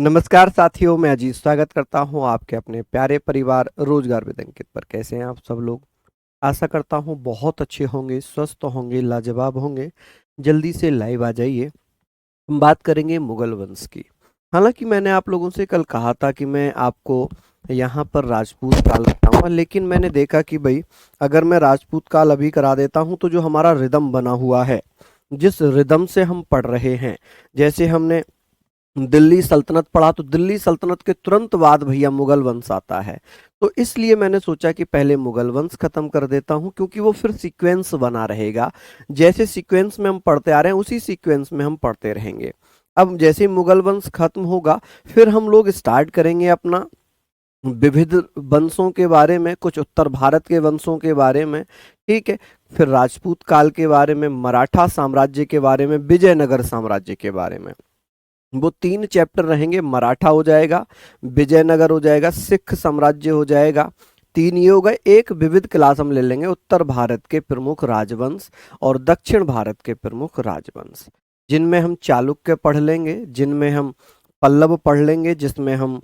नमस्कार साथियों, मैं अजीत स्वागत करता हूं आपके अपने प्यारे परिवार रोजगार विद अंकित पर। कैसे हैं आप सब लोग? आशा करता हूं बहुत अच्छे होंगे, स्वस्थ होंगे, लाजवाब होंगे। जल्दी से लाइव आ जाइए। हम बात करेंगे मुगल वंश की। हालांकि मैंने आप लोगों से कल कहा था कि मैं आपको यहाँ पर राजपूत काल बताऊंगा, लेकिन मैंने देखा कि भाई अगर मैं राजपूत काल अभी करा देता हूं तो जो हमारा रिदम बना हुआ है, जिस रिदम से हम पढ़ रहे हैं, जैसे हमने दिल्ली सल्तनत पढ़ा तो दिल्ली सल्तनत के तुरंत बाद भैया मुगल वंश आता है। तो इसलिए मैंने सोचा कि पहले मुगल वंश खत्म कर देता हूं, क्योंकि वो फिर सीक्वेंस बना रहेगा। जैसे सीक्वेंस में हम पढ़ते आ रहे हैं उसी सीक्वेंस में हम पढ़ते रहेंगे। अब जैसे ही मुगल वंश खत्म होगा, फिर हम लोग स्टार्ट करेंगे अपना विविध वंशों के बारे में, कुछ उत्तर भारत के वंशों के बारे में। ठीक है। फिर राजपूत काल के बारे में, मराठा साम्राज्य के बारे में, विजयनगर साम्राज्य के बारे में। वो 3 चैप्टर रहेंगे। मराठा हो जाएगा, विजयनगर हो जाएगा, सिख साम्राज्य हो जाएगा। 3 ये हो गए। एक विविध क्लास हम ले लेंगे उत्तर भारत के प्रमुख राजवंश और दक्षिण भारत के प्रमुख राजवंश, जिनमें हम चालुक्य पढ़ लेंगे, जिनमें हम पल्लव पढ़ लेंगे, जिसमें हम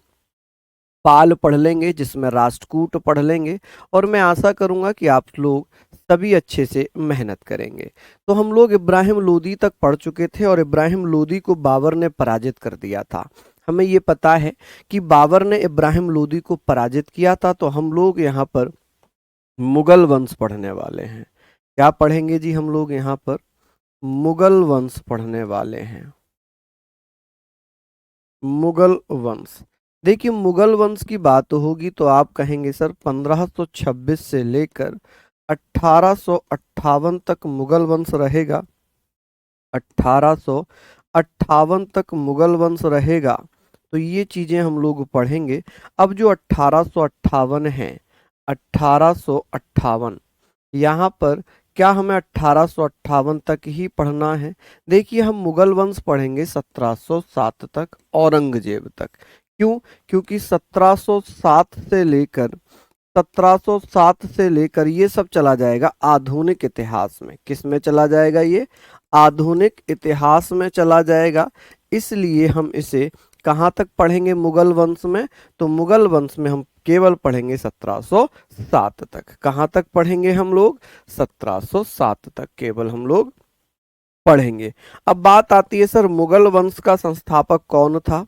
पाल पढ़ लेंगे, जिसमें राष्ट्रकूट पढ़ लेंगे। और मैं आशा करूंगा कि आप लोग सभी अच्छे से मेहनत करेंगे। तो हम लोग इब्राहिम लोदी तक पढ़ चुके थे और इब्राहिम लोदी को बाबर ने पराजित कर दिया था। हमें ये पता है कि बाबर ने इब्राहिम लोदी को पराजित किया था। तो हम लोग यहाँ पर मुगल वंश पढ़ने वाले हैं। क्या पढ़ेंगे जी? हम लोग यहाँ पर मुगल वंश पढ़ने वाले हैं। मुगल वंश। देखिए, मुगल वंश की बात होगी तो आप कहेंगे सर 1526 से लेकर 1858 तक मुगल वंश रहेगा। 1858 तक मुगल वंश रहेगा। तो ये चीजें हम लोग पढ़ेंगे। अब जो 1858 है, 1858, यहाँ पर क्या हमें 1858 तक ही पढ़ना है? देखिए, हम मुगल वंश पढ़ेंगे 1707 तक, औरंगजेब तक। क्यों? क्योंकि 1707 से लेकर ये सब चला जाएगा आधुनिक इतिहास में। किस में चला जाएगा? ये आधुनिक इतिहास में चला जाएगा। इसलिए हम इसे कहाँ तक पढ़ेंगे मुगल वंश में? तो मुगल वंश में हम केवल पढ़ेंगे 1707 तक। कहाँ तक पढ़ेंगे हम लोग? 1707 तक केवल हम लोग पढ़ेंगे। अब बात आती है सर, मुगल वंश का संस्थापक कौन था?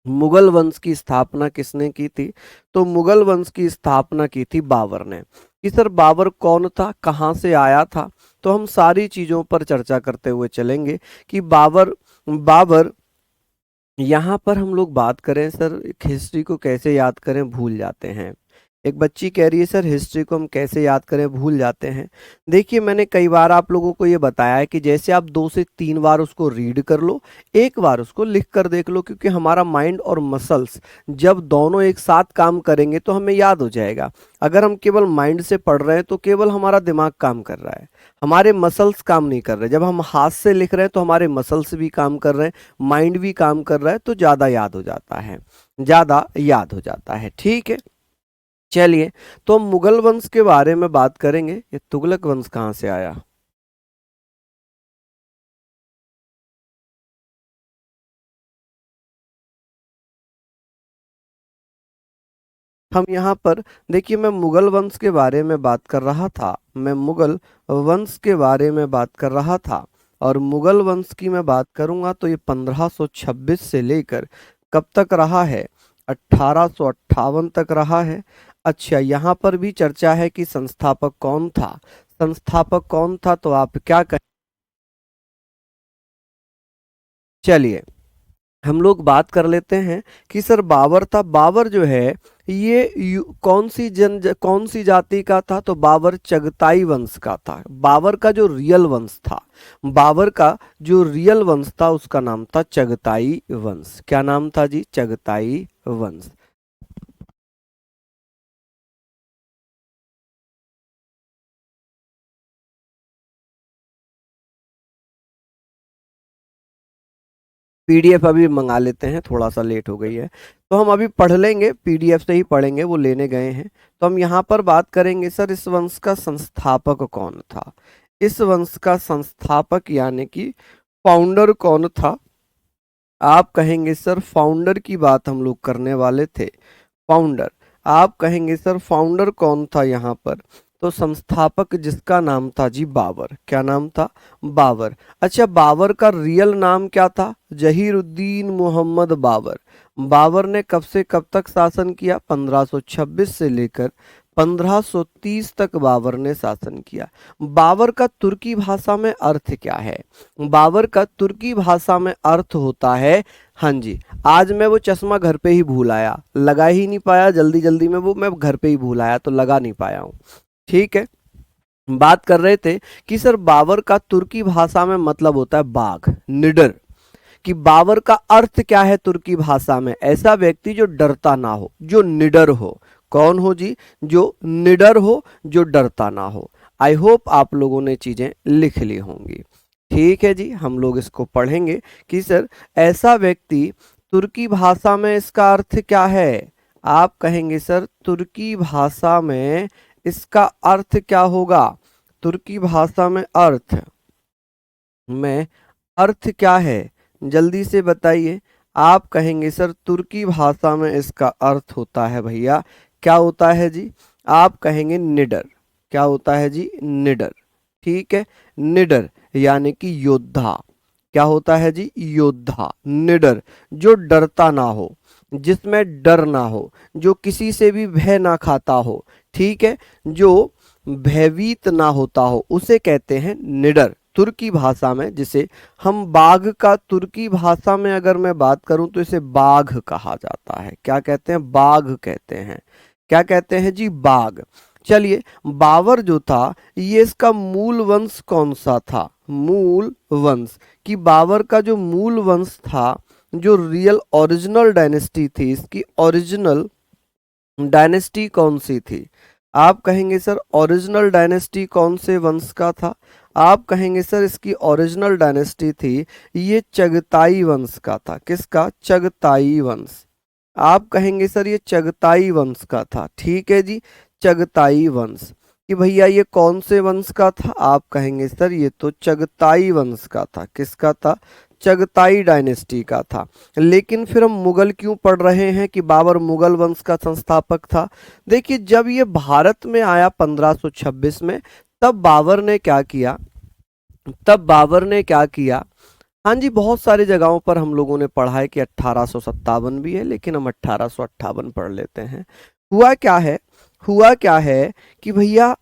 मुगल वंश की स्थापना किसने की थी? तो मुगल वंश की स्थापना की थी बाबर ने। कि सर बाबर कौन था, कहाँ से आया था? तो हम सारी चीजों पर चर्चा करते हुए चलेंगे कि बाबर बाबर यहाँ पर हम लोग बात करें सर, हिस्ट्री को कैसे याद करें, भूल जाते हैं। एक बच्ची कह रही है सर हिस्ट्री को हम कैसे याद करें, भूल जाते हैं। देखिए, मैंने कई बार आप लोगों को ये बताया है कि जैसे आप 2 से 3 बार उसको रीड कर लो, एक बार उसको लिख कर देख लो, क्योंकि हमारा माइंड और मसल्स जब दोनों एक साथ काम करेंगे तो हमें याद हो जाएगा। अगर हम केवल माइंड से पढ़ रहे हैं तो केवल हमारा दिमाग काम कर रहा है, हमारे मसल्स काम नहीं कर रहे। जब हम हाथ से लिख रहे हैं तो हमारे मसल्स भी काम कर रहे हैं, माइंड भी काम कर रहा है, तो ज्यादा याद हो जाता है, ज्यादा याद हो जाता है। ठीक है, चलिए। तो हम मुगल वंश के बारे में बात करेंगे। ये तुगलक वंश कहाँ से आया? हम यहाँ पर देखिए, मैं मुगल वंश के बारे में बात कर रहा था, मैं मुगल वंश के बारे में बात कर रहा था। और मुगल वंश की मैं बात करूंगा तो ये 1526 से लेकर कब तक रहा है? 1858 तक रहा है। अच्छा, यहाँ पर भी चर्चा है कि संस्थापक कौन था। संस्थापक कौन था तो आप क्या कहें? चलिए, हम लोग बात कर लेते हैं कि सर बाबर था। बाबर जो है ये कौन सी जाति का था? तो बाबर चगताई वंश का था। बाबर का जो रियल वंश था, बाबर का जो रियल वंश था उसका नाम था चगताई वंश। क्या नाम था जी? चगताई वंश। पीडीएफ अभी मंगा लेते हैं, थोड़ा सा लेट हो गई है। तो हम अभी पढ़ लेंगे, पीडीएफ से ही पढ़ेंगे, वो लेने गए हैं। तो हम यहाँ पर बात करेंगे सर इस वंश का संस्थापक कौन था। इस वंश का संस्थापक यानी कि फाउंडर कौन था? आप कहेंगे सर फाउंडर की बात हम लोग करने वाले थे। फाउंडर, आप कहेंगे सर फाउंडर कौन था यहाँ पर? तो संस्थापक जिसका नाम था जी बाबर। क्या नाम था? बाबर। अच्छा, बाबर का रियल नाम क्या था? जहीरुद्दीन मोहम्मद बाबर। बाबर ने कब से कब तक शासन किया? 1526 से लेकर 1530 तक बाबर ने शासन किया। बाबर का तुर्की भाषा में अर्थ क्या है? बाबर का तुर्की भाषा में अर्थ होता है, हाँ जी, आज मैं वो चश्मा घर पे ही भूल आया, लगा ही नहीं पाया, जल्दी जल्दी में वो मैं घर पे ही भूल आया तो लगा नहीं पाया हूँ। ठीक है, बात कर रहे थे कि सर बाबर का तुर्की भाषा में मतलब होता है बाघ, निडर। कि बाबर का अर्थ क्या है तुर्की भाषा में? ऐसा व्यक्ति जो डरता ना हो, जो निडर हो। कौन हो जी? जो निडर हो, जो डरता ना हो। आई होप आप लोगों ने चीजें लिख ली होंगी। ठीक है जी, हम लोग इसको पढ़ेंगे कि सर ऐसा व्यक्ति, तुर्की भाषा में इसका अर्थ क्या है? आप कहेंगे सर तुर्की भाषा में इसका अर्थ क्या होगा? तुर्की भाषा में अर्थ क्या है? जल्दी से बताइए। आप कहेंगे सर तुर्की भाषा में इसका अर्थ होता है भैया, क्या होता है जी? आप कहेंगे निडर। क्या होता है जी? निडर। ठीक है, निडर यानी कि योद्धा। क्या होता है जी? योद्धा, निडर, जो डरता ना हो, जिसमें डर ना हो, जो किसी से भी भय ना खाता हो। ठीक है, जो भयभीत ना होता हो, उसे कहते हैं निडर तुर्की भाषा में। जिसे हम बाघ का तुर्की भाषा में अगर मैं बात करूं तो इसे बाघ कहा जाता है। क्या कहते हैं? बाघ कहते हैं। क्या कहते हैं जी? बाघ। चलिए, बाबर जो था ये इसका मूल वंश कौन सा था? मूल वंश, कि बाबर का जो मूल वंश था, जो रियल ओरिजिनल डायनेस्टी थी, इसकी ओरिजिनल डायनेस्टी कौन सी थी? आप कहेंगे सर ओरिजिनल डायनेस्टी कौन से वंश का था? आप कहेंगे सर इसकी ओरिजिनल डायनेस्टी थी, ये चगताई वंश का था। किसका? चगताई वंश। आप कहेंगे सर ये चगताई वंश का था। ठीक है जी, चगताई वंश। कि भैया ये कौन से वंश का था? आप कहेंगे सर ये तो चगताई वंश का था। किसका था? चगताई डायनेस्टी का था। लेकिन फिर हम मुगल क्यों पढ़ रहे हैं कि बाबर मुगल वंश का संस्थापक था? देखिए, जब ये भारत में आया 1526 में, तब बाबर ने क्या किया? हाँ जी, बहुत सारी जगहों पर हम लोगों ने पढ़ा है कि 1857 भी है, लेकिन हम 1858 पढ़ लेते हैं। हुआ क्या है कि भैया,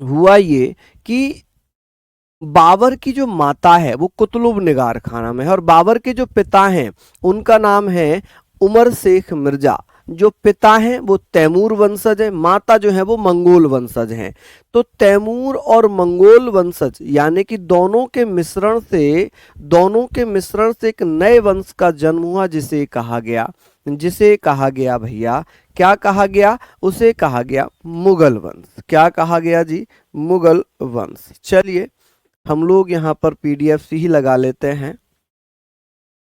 हुआ ये कि बाबर की जो माता है वो कुतुब निगार खानम है, और बाबर के जो पिता हैं उनका नाम है उमर शेख मिर्जा। जो पिता हैं वो तैमूर वंशज है, माता जो है वो मंगोल वंशज हैं। तो तैमूर और मंगोल वंशज यानी कि दोनों के मिश्रण से एक नए वंश का जन्म हुआ, जिसे कहा गया भैया, क्या कहा गया? उसे कहा गया मुगल वंश। क्या कहा गया जी? मुगल वंश। चलिए, हम लोग यहाँ पर पीडीएफ ही लगा लेते हैं।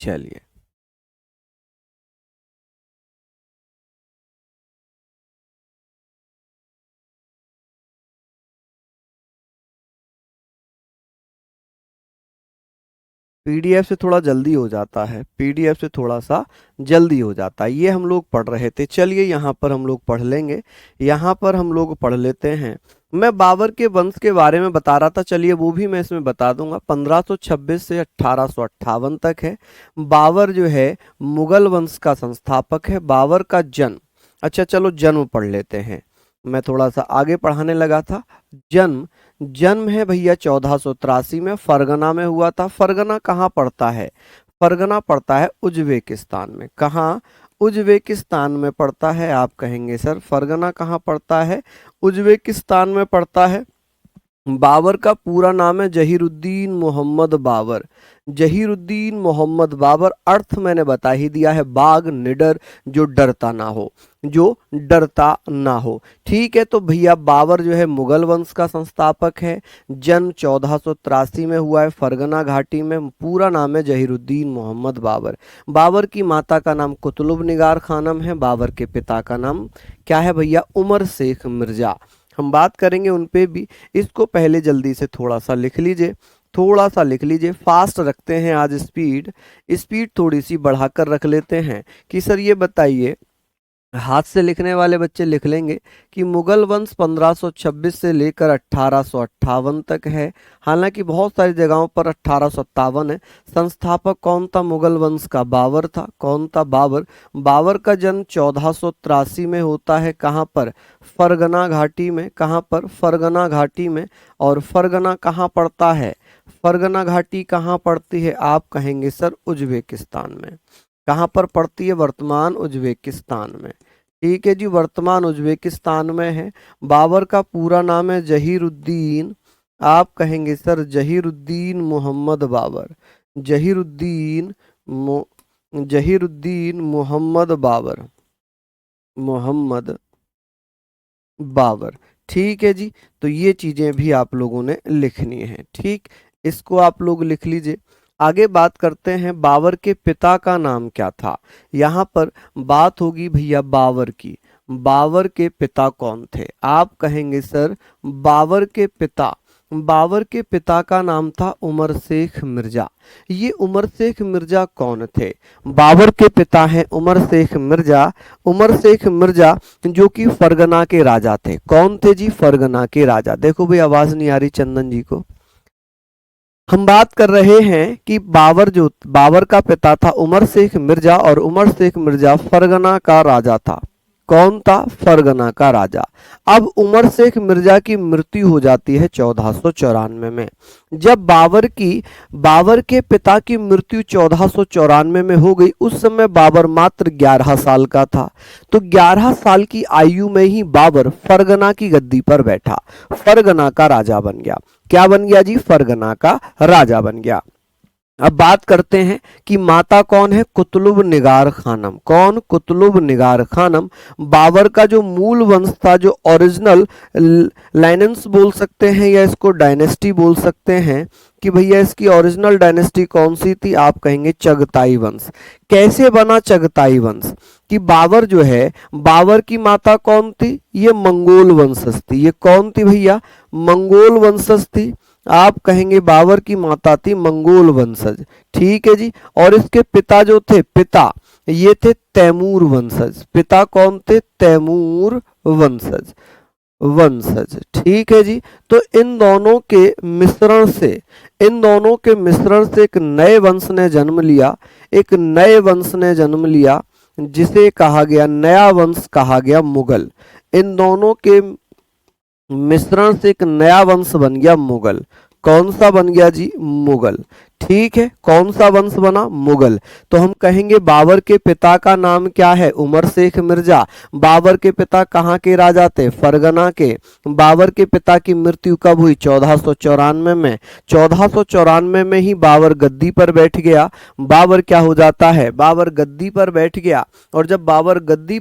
चलिए, पीडीएफ से थोड़ा जल्दी हो जाता है, पीडीएफ से थोड़ा सा जल्दी हो जाता है। ये हम लोग पढ़ रहे थे, चलिए यहाँ पर हम लोग पढ़ लेंगे। यहाँ पर हम लोग पढ़ लेते हैं। मैं बाबर के वंश के बारे में बता रहा था, चलिए वो भी मैं इसमें बता दूंगा। 1526 से 1858 तक है। बाबर जो है मुगल वंश का संस्थापक है। बाबर का जन्म, अच्छा चलो जन्म पढ़ लेते हैं, मैं थोड़ा सा आगे पढ़ाने लगा था। जन्म जन्म है भैया 1483 में फरगना में हुआ था। फरगना कहाँ पड़ता है? फरगना पड़ता है उज्बेकिस्तान में। कहाँ? उज्बेकिस्तान में पड़ता है। आप कहेंगे सर फरगना कहाँ पड़ता है? उज्बेकिस्तान में पड़ता है। बाबर का पूरा नाम है जहीरुद्दीन मोहम्मद बाबर। जहीरुद्दीन मोहम्मद बाबर, अर्थ मैंने बता ही दिया है, बाघ, निडर, जो डरता ना हो, जो डरता ना हो। ठीक है, तो भैया बाबर जो है मुगल वंश का संस्थापक है। जन्म 1483 में हुआ है फरगना घाटी में। पूरा नाम है जहीरुद्दीन मोहम्मद बाबर। बाबर की माता का नाम कुतुब निगार खानम है। बाबर के पिता का नाम क्या है भैया? उमर शेख मिर्जा। हम बात करेंगे उन पे भी, इसको पहले जल्दी से थोड़ा सा लिख लीजिए। थोड़ा सा लिख लीजिए, फास्ट रखते हैं आज स्पीड, स्पीड थोड़ी सी बढ़ाकर रख लेते हैं कि सर ये बताइए, हाथ से लिखने वाले बच्चे लिख लेंगे कि मुगल वंश 1526 से लेकर 1858 तक है। हालांकि बहुत सारी जगहों पर 1857 है। संस्थापक कौन था मुगल वंश का? बाबर था। कौन था? बाबर। बाबर का जन्म 1483 में होता है। कहाँ पर? फरगना घाटी में। कहाँ पर? फरगना घाटी में। और फरगना कहाँ पड़ता है? फरगना घाटी कहाँ पड़ती है? आप कहेंगे सर उज्बेकिस्तान में। कहाँ पर पड़ती है? वर्तमान उज्बेकिस्तान में। ठीक है जी, वर्तमान उज्बेकिस्तान में है। बाबर का पूरा नाम है जहीरुद्दीन, आप कहेंगे सर जहीरुद्दीन मोहम्मद बाबर। जहीरुद्दीन जहीरुद्दीन मोहम्मद बाबर। मोहम्मद बाबर। ठीक है जी, तो ये चीजें भी आप लोगों ने लिखनी है। ठीक, इसको आप लोग लिख लीजिए। आगे बात करते हैं, बाबर के पिता का नाम क्या था। यहाँ पर बात होगी भैया बाबर की। बाबर के पिता कौन थे? आप कहेंगे सर बाबर के पिता, बाबर के पिता का नाम था उमर शेख मिर्जा। ये उमर शेख मिर्जा कौन थे? बाबर के पिता हैं उमर शेख मिर्जा। उमर शेख मिर्जा जो कि फरगना के राजा थे। कौन थे जी? फरगना के राजा। देखो भाई आवाज नहीं आ रही चंदन जी को। हम बात कर रहे हैं कि बाबर का पिता था उमर शेख मिर्जा, और उमर शेख मिर्जा फरगना का राजा था। कौन था? फरगना का राजा। अब उमर शेख मिर्जा की मृत्यु हो जाती है 1494 में। जब बाबर के पिता की मृत्यु 1494 में हो गई, उस समय बाबर मात्र 11 साल का था। तो 11 साल की आयु में ही बाबर फरगना की गद्दी पर बैठा, फरगना का राजा बन गया। क्या बन गया जी? फरगना का राजा बन गया। अब बात करते हैं कि माता कौन है? कुतुब निगार खानम। कौन? कुतुब निगार खानम। बाबर का जो मूल वंश था, जो ओरिजिनल लाइनेंस बोल सकते हैं या इसको डायनेस्टी बोल सकते हैं कि भैया इसकी ओरिजिनल डायनेस्टी कौन सी थी? आप कहेंगे चगताई वंश। कैसे बना चगताई वंश? कि बाबर जो है, बाबर की माता कौन थी? ये मंगोल वंशज थी। ये कौन थी भैया? मंगोल वंशज थी। आप कहेंगे बाबर की माता थी मंगोल वंशज। ठीक है जी। और इसके पिता जो थे, पिता ये थे तैमूर वंशज। पिता कौन थे? तैमूर वंशज। ठीक है जी। तो इन दोनों के मिश्रण से, इन दोनों के मिश्रण से एक नए वंश ने जन्म लिया। एक नए वंश ने जन्म लिया जिसे कहा गया, नया वंश कहा गया मुगल। इन दोनों के मिश्रण से एक नया वंश बन गया मुगल। कौन सा बन गया जी? मुगल। ठीक है, कौन सा वंश बना? मुगल। तो हम कहेंगे बाबर के पिता का नाम क्या है? उमर शेख मिर्जा। बाबर के पिता कहाँ के राजा थे? फरगना के। बाबर के पिता की मृत्यु कब हुई? 1494 में। 1494 में ही बाबर गद्दी पर बैठ गया। बाबर क्या हो जाता है? बाबर गद्दी पर बैठ गया। और जब बाबर गद्दी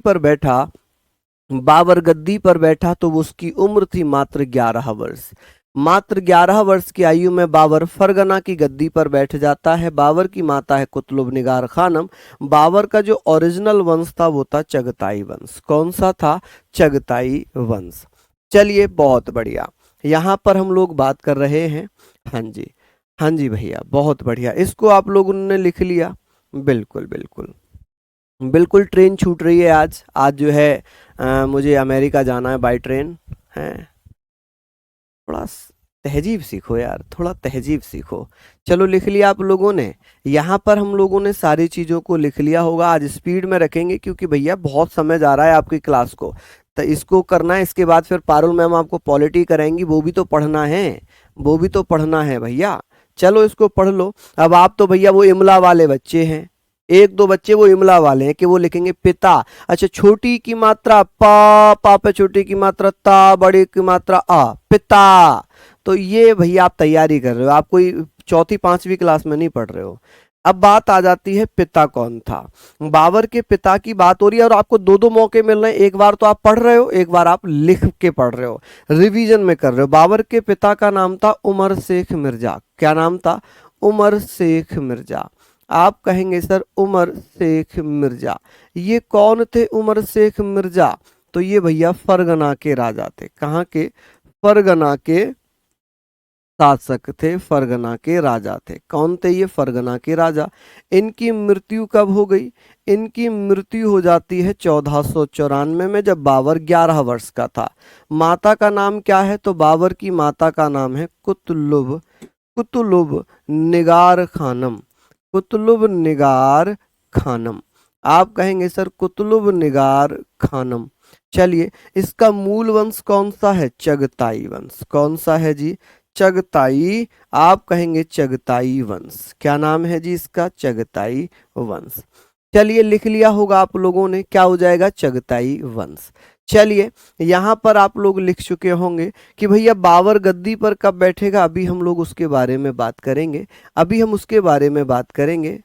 पर बैठा तो उसकी उम्र थी मात्र 11 वर्ष। मात्र 11 वर्ष की आयु में बाबर फरगना की गद्दी पर बैठ जाता है। बाबर की माता है कुतुब निगार खानम। बाबर का जो ओरिजिनल वंश था वो था चगताई वंश। कौन सा था? चगताई वंश। चलिए बहुत बढ़िया, यहाँ पर हम लोग बात कर रहे हैं। हाँ जी, हाँ जी भैया, बहुत बढ़िया। इसको आप लोगों ने लिख लिया। बिल्कुल बिल्कुल बिल्कुल। ट्रेन छूट रही है आज। आज जो है मुझे अमेरिका जाना है बाय ट्रेन है। थोड़ा तहजीब सीखो यार, थोड़ा तहजीब सीखो। चलो लिख लिया आप लोगों ने। यहाँ पर हम लोगों ने सारी चीज़ों को लिख लिया होगा। आज स्पीड में रखेंगे क्योंकि भैया बहुत समय जा रहा है आपकी क्लास को, तो इसको करना है। इसके बाद फिर पारुल मैम आपको पॉलिटी कराएंगी, वो भी तो पढ़ना है, वो भी तो पढ़ना है भैया। चलो इसको पढ़ लो। अब आप तो भैया वो इमला वाले बच्चे हैं, एक दो बच्चे वो इमला वाले हैं कि वो लिखेंगे पिता। अच्छा, छोटी की मात्रा पा पे छोटी की मात्रा ता, बड़ी की मात्रा आ, पिता। तो ये भैया आप तैयारी कर रहे हो, आप कोई चौथी पांचवी क्लास में नहीं पढ़ रहे हो। अब बात आ जाती है पिता कौन था। बाबर के पिता की बात हो रही है और आपको दो दो मौके मिल रहे हैं। एक बार तो आप पढ़ रहे हो, एक बार आप लिख के पढ़ रहे हो, रिवीजन में कर रहे हो। बाबर के पिता का नाम था उमर शेख मिर्जा। क्या नाम था? उमर शेख मिर्जा। आप कहेंगे सर उमर शेख मिर्जा, ये कौन थे उमर शेख मिर्जा? तो ये भैया फरगना के राजा थे। कहाँ के? फरगना के शासक थे, फरगना के राजा थे। कौन थे ये? फरगना के राजा। इनकी मृत्यु कब हो गई? इनकी मृत्यु हो जाती है 1494 में, जब बाबर 11 वर्ष का था। माता का नाम क्या है? तो बाबर की माता का नाम है कुतुलुब, कुतुलुब निगार खानम, कुतुलुब निगार खानम। आप कहेंगे सर कुतुलुब निगार खानम। चलिए, इसका मूल वंश कौन सा है? चगताई वंश। कौन सा है जी? चगताई। आप कहेंगे चगताई वंश। क्या नाम है जी इसका? चगताई वंश। चलिए, लिख लिया होगा आप लोगों ने, क्या हो जाएगा? चगताई वंश। चलिए, यहां पर आप लोग लिख चुके होंगे कि भैया बाबर गद्दी पर कब बैठेगा। अभी हम लोग उसके बारे में बात करेंगे, अभी हम उसके बारे में बात करेंगे।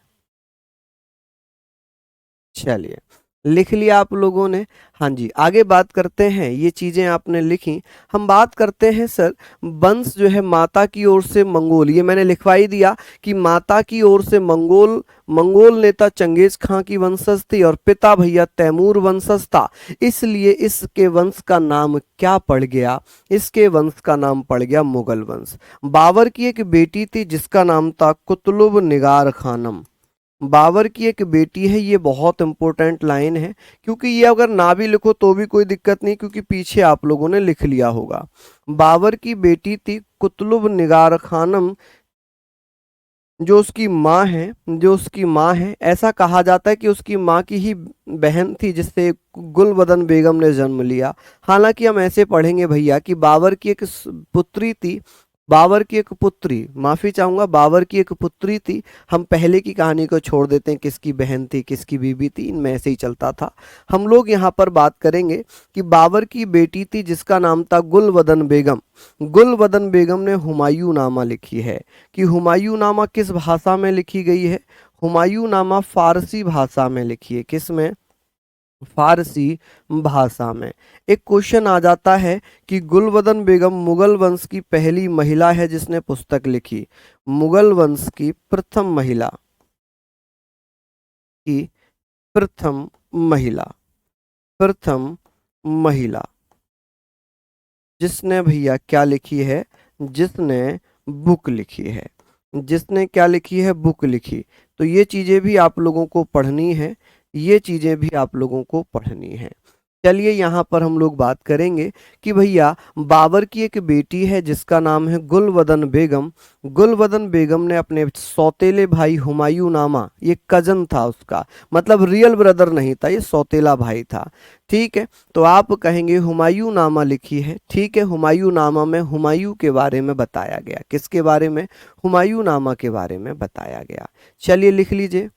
चलिए, लिख लिया आप लोगों ने। हाँ जी, आगे बात करते हैं। ये चीजें आपने लिखी, हम बात करते हैं सर। वंश जो है माता की ओर से मंगोल, ये मैंने लिखवा ही दिया कि माता की ओर से मंगोल, मंगोल नेता चंगेज खां की वंशज थी और पिता भैया तैमूर वंशज था। इसलिए इसके वंश का नाम क्या पड़ गया? इसके वंश का नाम पड़ गया मुगल वंश। बाबर की एक बेटी थी जिसका नाम था कुतुलुब निगार खानम। बाबर की एक बेटी है, ये बहुत इंपॉर्टेंट लाइन है, क्योंकि ये अगर ना भी लिखो तो भी कोई दिक्कत नहीं, क्योंकि पीछे आप लोगों ने लिख लिया होगा। बाबर की बेटी थी कुतुलुब निगार खानम, जो उसकी माँ है, जो उसकी माँ है, ऐसा कहा जाता है कि उसकी माँ की ही बहन थी जिससे गुलबदन बेगम ने जन्म लिया। हालांकि हम ऐसे पढ़ेंगे भैया कि बाबर की एक पुत्री थी, बाबर की एक पुत्री, माफी चाहूंगा, बाबर की एक पुत्री थी। हम पहले की कहानी को छोड़ देते हैं, किसकी बहन थी किसकी बीबी थी, इनमें ऐसे ही चलता था। हम लोग यहाँ पर बात करेंगे कि बाबर की बेटी थी जिसका नाम था गुलबदन बेगम। गुलबदन बेगम ने हुमायूं नामा लिखी है। कि हुमायूं नामा किस भाषा में लिखी गई है? हुमायूं नामा फारसी भाषा में लिखी है। किस में? फारसी भाषा में। एक क्वेश्चन आ जाता है कि गुलबदन बेगम मुगल वंश की पहली महिला है जिसने पुस्तक लिखी। मुगल वंश की प्रथम महिला, की प्रथम महिला, प्रथम महिला जिसने भैया क्या लिखी है? जिसने बुक लिखी है। जिसने क्या लिखी है? बुक लिखी। तो ये चीजें भी आप लोगों को पढ़नी है, ये चीजें भी आप लोगों को पढ़नी है। चलिए, यहाँ पर हम लोग बात करेंगे कि भैया बाबर की एक बेटी है जिसका नाम है गुलबदन बेगम। गुलबदन बेगम ने अपने सौतेले भाई हुमायूं नामा, ये कजन था उसका, मतलब रियल ब्रदर नहीं था, ये सौतेला भाई था। ठीक है, तो आप कहेंगे हुमायूं नामा लिखी है। ठीक है, हुमायूं नामा में हुमायूं के बारे में बताया गया। किसके बारे में? हुमायूं नामा के बारे में बताया गया। चलिए, लिख लीजिए।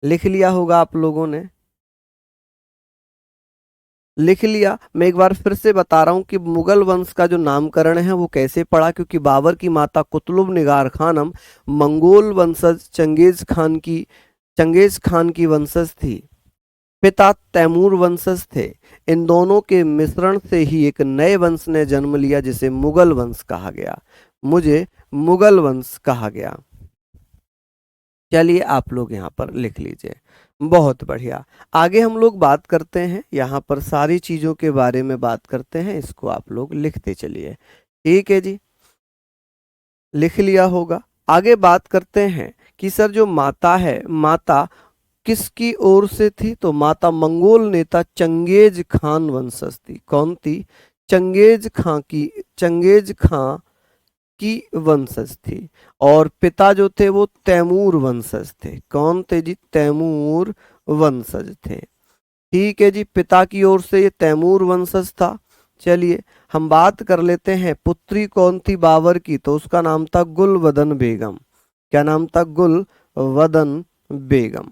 लिख लिया होगा आप लोगों ने, लिख लिया। मैं एक बार फिर से बता रहा हूं कि मुगल वंश का जो नामकरण है वो कैसे पड़ा, क्योंकि बाबर की माता कुतुब निगार खानम मंगोल वंशज चंगेज खान की वंशज थी। पिता तैमूर वंशज थे। इन दोनों के मिश्रण से ही एक नए वंश ने जन्म लिया जिसे मुगल वंश कहा गया। मुझे मुगल वंश कहा गया। चलिए, आप लोग यहाँ पर लिख लीजिए। बहुत बढ़िया। आगे हम लोग बात करते हैं, यहाँ पर सारी चीजों के बारे में बात करते हैं, इसको आप लोग लिखते चलिए। ठीक है जी, लिख लिया होगा। आगे बात करते हैं कि सर जो माता है, माता किसकी ओर से थी? तो माता मंगोल नेता चंगेज खान वंशज थी। कौन थी? चंगेज खां की, चंगेज खां की वंशज थी। और पिता जो थे वो तैमूर वंशज थे। कौन थे जी? तैमूर वंशज थे। ठीक है जी, पिता की ओर से ये तैमूर वंशज था। चलिए, हम बात कर लेते हैं पुत्री कौन थी बाबर की, तो उसका नाम था गुलबदन बेगम। क्या नाम था? गुलबदन बेगम।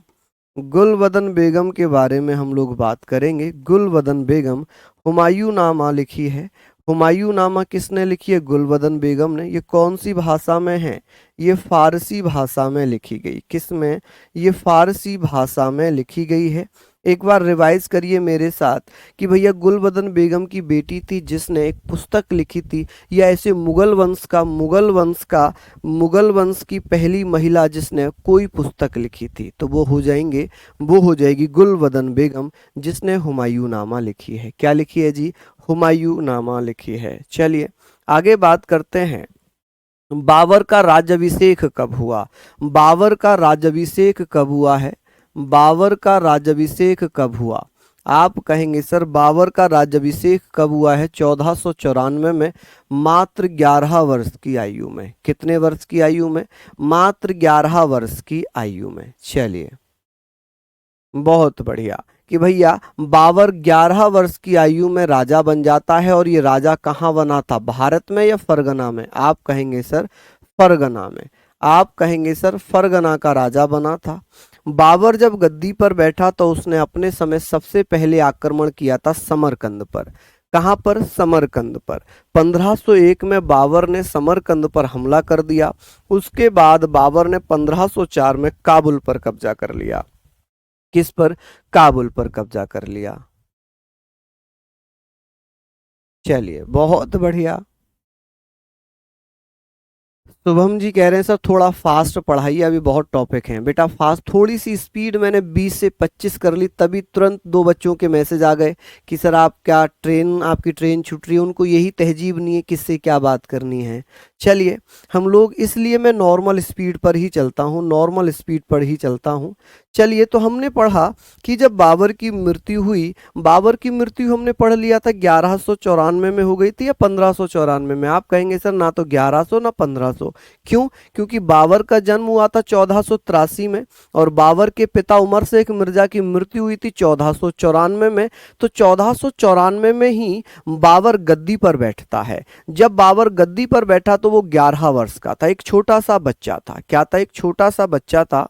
गुलबदन बेगम के बारे में हम लोग बात करेंगे। गुलबदन बेगम हुमायूं नामा लिखी है। हुमायूं नामा किसने लिखी है? गुलबदन बेगम ने। ये कौन सी भाषा में है? ये फारसी भाषा में लिखी गई। किस में? ये फारसी भाषा में लिखी गई है। एक बार रिवाइज करिए मेरे साथ कि भैया गुलबदन बेगम की बेटी थी जिसने एक पुस्तक लिखी थी, या ऐसे मुगल वंश की पहली महिला जिसने कोई पुस्तक लिखी थी, तो वो हो जाएगी गुलबदन बेगम जिसने हुमायूं नामा लिखी है। क्या लिखी है जी? हुमायूंनामा लिखी है। चलिए आगे बात करते हैं, बाबर का राज्याभिषेक कब हुआ? बाबर का राज्याभिषेक कब हुआ है? बाबर का राज्याभिषेक कब हुआ? आप कहेंगे सर बाबर का राज्याभिषेक कब हुआ है? 1494 में, मात्र 11 वर्ष की आयु में। कितने वर्ष की आयु में? मात्र 11 वर्ष की आयु में। चलिए बहुत बढ़िया कि भैया बाबर 11 वर्ष की आयु में राजा बन जाता है। और ये राजा कहाँ बना था, भारत में या फरगना में? आप कहेंगे सर फरगना में। आप कहेंगे सर फरगना का राजा बना था। बाबर जब गद्दी पर बैठा तो उसने अपने समय सबसे पहले आक्रमण किया था समरकंद पर। कहां पर? समरकंद पर। 1501 में बाबर ने समरकंद पर हमला कर दिया। उसके बाद बाबर ने 1504 में काबुल पर कब्जा कर लिया। किस पर? काबुल पर कब्जा कर लिया। चलिए बहुत बढ़िया। शुभम जी कह रहे हैं सर थोड़ा फास्ट पढ़ाइए, अभी बहुत टॉपिक हैं। बेटा फास्ट, थोड़ी सी स्पीड मैंने 20 से 25 कर ली, तभी तुरंत 2 बच्चों के मैसेज आ गए कि सर आप क्या ट्रेन, आपकी ट्रेन छूट रही है। उनको यही तहजीब नहीं है किससे क्या बात करनी है। चलिए हम लोग, इसलिए मैं नॉर्मल स्पीड पर ही चलता हूँ, नॉर्मल स्पीड पर ही चलता हूँ। चलिए तो हमने पढ़ा कि जब बाबर की मृत्यु हुई, बाबर की मृत्यु हमने पढ़ लिया था 1194 में हो गई थी या 1594 में? आप कहेंगे सर ना तो 1100 ना 1500। क्यों? क्योंकि बाबर का जन्म हुआ था 1483 में और बाबर के पिता उमर शेख मिर्जा की मृत्यु हुई थी 1494 में। तो 1494 में ही बाबर गद्दी पर बैठता है। जब बाबर गद्दी पर बैठा तो वो 11 वर्ष का था, एक छोटा सा बच्चा था। क्या था? एक छोटा सा बच्चा था।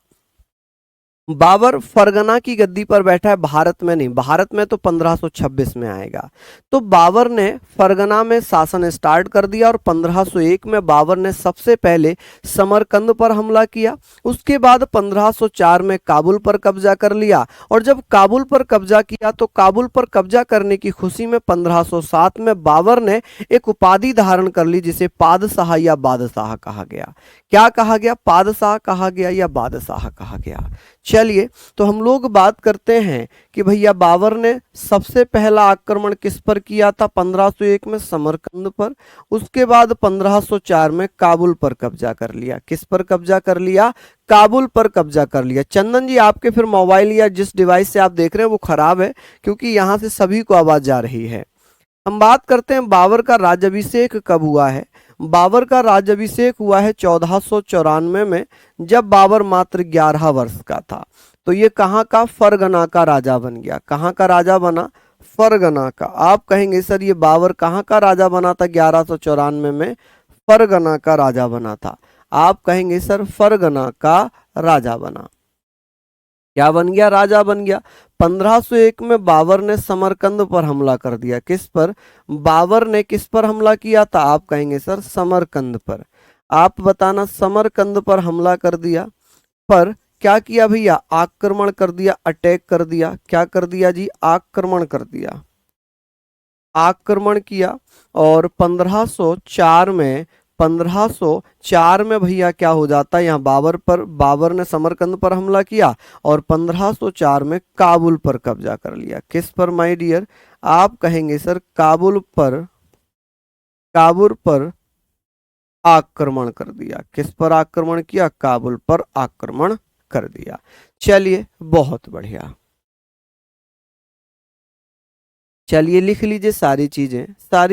बाबर फरगना की गद्दी पर बैठा है, भारत में नहीं। भारत में तो 1526 में आएगा। तो बाबर ने फरगना में शासन स्टार्ट कर दिया और 1501 में बाबर ने सबसे पहले समरकंद पर हमला किया। उसके बाद 1504 में काबुल पर कब्जा कर लिया। और जब काबुल पर कब्जा किया तो काबुल पर कब्जा करने की खुशी में 1507 में बाबर ने एक उपाधि धारण कर ली जिसे पादशाह या बादशाह कहा गया। क्या कहा गया? पादशाह कहा गया या बादशाह कहा गया। चलिए तो हम लोग बात करते हैं कि भैया बाबर ने सबसे पहला आक्रमण किस पर किया था? 1501 में समरकंद पर। उसके बाद 1504 में काबुल पर कब्जा कर लिया। किस पर कब्जा कर लिया? काबुल पर कब्जा कर लिया। चंदन जी आपके फिर मोबाइल या जिस डिवाइस से आप देख रहे हैं वो खराब है, क्योंकि यहां से सभी को आवाज जा रही है। हम बात करते हैं बाबर का राज्याभिषेक कब हुआ है। बाबर का राज्याभिषेक हुआ है 1494 में, जब बाबर मात्र 11 वर्ष का था। तो ये कहाँ का? फरगना का राजा बन गया। कहाँ का राजा बना? फरगना का। आप कहेंगे सर ये बाबर कहाँ का राजा बना था 1194 में? फरगना का राजा बना था। आप कहेंगे सर फरगना का राजा बना। क्या बन गया? राजा बन गया। 1501 में बाबर ने समरकंद पर हमला कर दिया। किस पर? बाबर ने किस पर हमला किया था? आप कहेंगे सर समरकंद पर। आप बताना, समरकंद पर हमला कर दिया। पर क्या किया भैया? आक्रमण कर दिया, अटैक कर दिया। क्या कर दिया जी? आक्रमण कर दिया। आक्रमण किया। और 1504 में भैया क्या हो जाता है? यहाँ बाबर ने समरकंद पर हमला किया और 1504 में काबुल पर कब्जा कर लिया। किस पर माय डियर? आप कहेंगे सर काबुल पर आक्रमण कर दिया। किस पर आक्रमण किया? काबुल पर आक्रमण कर दिया। चलिए बहुत बढ़िया। चलिए लिख लीजिए सारी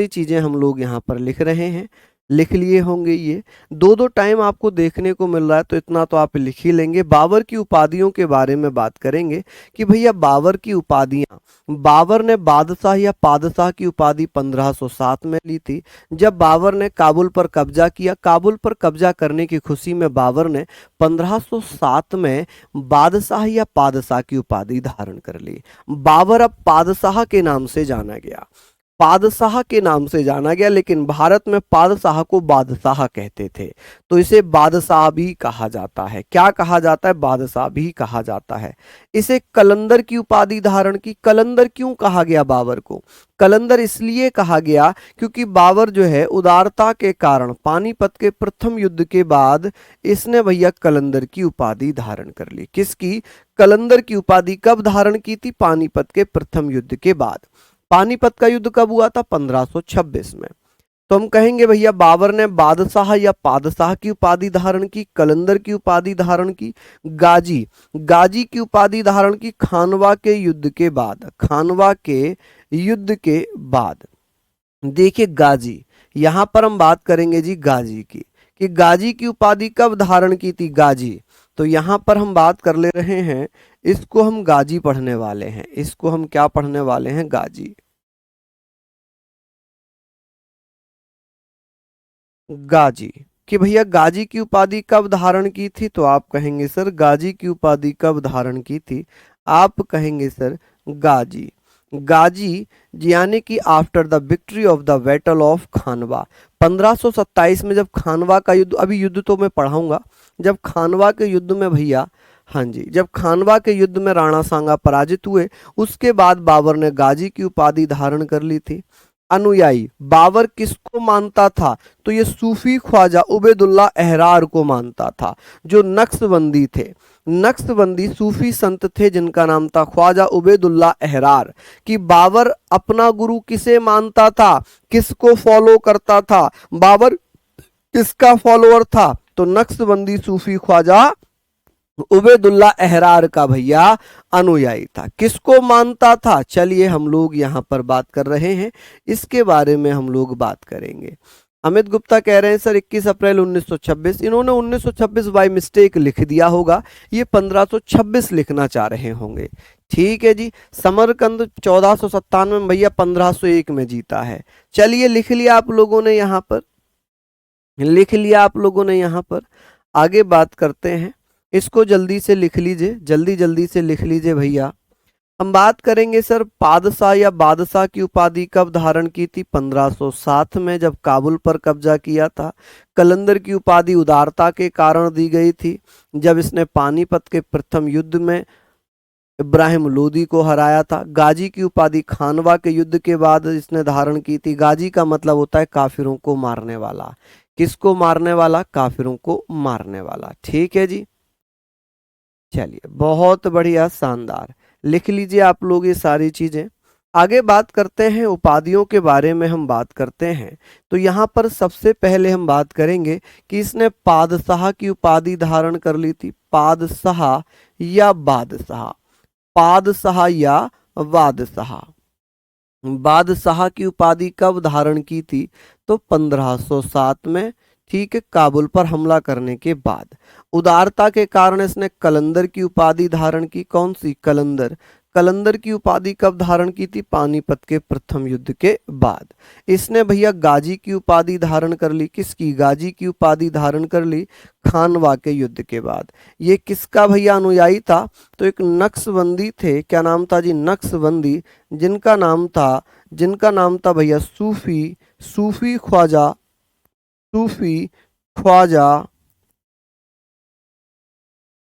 चीजें हम लोग यहाँ पर लिख रहे हैं। लिख लिए होंगे ये। दो दो टाइम आपको देखने को मिल रहा है तो इतना तो आप लिख ही लेंगे। बाबर की उपाधियों के बारे में बात करेंगे कि भैया बाबर की उपाधियां, बाबर ने बादशाह या पादशाह की उपाधि 1507 में ली थी, जब बाबर ने काबुल पर कब्जा किया। काबुल पर कब्जा करने की खुशी में बाबर ने 1507 में बादशाह या पादशाह की उपाधि धारण कर ली। बाबर अब पादशाह के नाम से जाना गया, पादशाह के नाम से जाना गया। लेकिन भारत में पादशाह को बादशाह कहते थे, तो इसे बादशाह भी कहा जाता है। क्या कहा जाता है? बादशाह भी कहा जाता है। इसे कलंदर की उपाधि धारण की। कलंदर क्यों कहा गया बाबर को? कलंदर इसलिए कहा गया क्योंकि बाबर जो है उदारता के कारण पानीपत के प्रथम युद्ध के बाद इसने भैया कलंदर की उपाधि धारण कर ली। किसकी? कलंदर की उपाधि कब धारण की थी? पानीपत के प्रथम युद्ध के बाद। पानीपत का युद्ध कब हुआ था? 1526 में। तो हम कहेंगे भैया बाबर ने बादशाह या पादशाह की उपाधि धारण की, कलंदर की उपाधि धारण की, गाजी गाजी की उपाधि धारण की खानवा के युद्ध के बाद, खानवा के युद्ध के बाद। देखिए गाजी, यहां पर हम बात करेंगे जी गाजी की, कि गाजी की उपाधि कब धारण की थी? गाजी। तो यहां पर हम बात कर ले रहे हैं, इसको हम गाजी पढ़ने वाले हैं, इसको हम क्या पढ़ने वाले हैं? गाजी। गाजी, कि भैया गाजी की उपाधि कब धारण की थी? तो आप कहेंगे सर गाजी की उपाधि कब धारण की थी? आप कहेंगे सर गाजी। गाजी यानी कि after the victory of the battle of Khanwa, 1527 में जब खानवा का युद्ध, अभी युद्ध तो मैं पढ़ाऊंगा, जब खानवा के युद्ध में भैया, हाँ जी, जब खानवा के युद्ध में राणा सांगा पराजित हुए, उसके बाद बाबर ने गाजी की उपाधि धारण कर ली थी। अनुयायी बाबर किसको मानता था? तो ये सूफी ख्वाजा उबैदुल्ला अहरार को मानता था, जो नक्शबंदी थे। नक्शबंदी सूफी संत थे जिनका नाम था ख्वाजा उबैदुल्ला अहरार। कि बाबर अपना गुरु किसे मानता था, किसको फॉलो करता था? बाबर किसका फॉलोअर था? तो नक्शबंदी सूफी ख्वाजा उबैदुल्ला अहरार का भैया अनुयायी था। किसको मानता था? चलिए हम लोग यहां पर बात कर रहे हैं, इसके बारे में हम लोग बात करेंगे। अमित गुप्ता कह रहे हैं सर 21 अप्रैल 1926, इन्होंने 1926 बाय मिस्टेक लिख दिया होगा, ये 1526 लिखना चाह रहे होंगे। ठीक है जी। समरकंद 1497 में भैया 1501 में जीता है। चलिए लिख लिया आप लोगों ने यहां पर, लिख लिया आप लोगों ने यहां पर। आगे बात करते हैं, इसको जल्दी से लिख लीजिए, जल्दी जल्दी से लिख लीजिए भैया। हम बात करेंगे सर पादशाह या बादशाह की उपाधि कब धारण की थी? 1507 में, जब काबुल पर कब्जा किया था। कलंदर की उपाधि उदारता के कारण दी गई थी, जब इसने पानीपत के प्रथम युद्ध में इब्राहिम लोदी को हराया था। गाजी की उपाधि खानवा के युद्ध के बाद इसने धारण की थी। गाजी का मतलब होता है काफिरों को मारने वाला। किसको मारने वाला? काफिरों को मारने वाला। ठीक है जी। चलिए बहुत बढ़िया, शानदार, लिख लीजिए आप लोग ये सारी चीजें। आगे बात करते हैं, उपाधियों के बारे में हम बात करते हैं। तो यहाँ पर सबसे पहले हम बात करेंगे कि इसने पादशाह की उपाधि धारण कर ली थी। पादशाह या बादशाह, पादशाह या बादशाह, बादशाह की उपाधि कब धारण की थी? तो 1507 में। ठीक है, काबुल पर हमला करने के बाद। उदारता के कारण इसने कलंदर की उपाधि धारण की। कौन सी? कलंदर। कलंदर की उपाधि कब धारण की थी? पानीपत के प्रथम युद्ध के बाद। इसने भैया गाजी की उपाधि धारण कर ली। किसकी? गाजी की उपाधि धारण कर ली खानवा के युद्ध के बाद। ये किसका भैया अनुयायी था? तो एक नक्शबंदी थे, क्या नाम था जी? नक्शबंदी, जिनका नाम था भैया सूफी ख्वाजा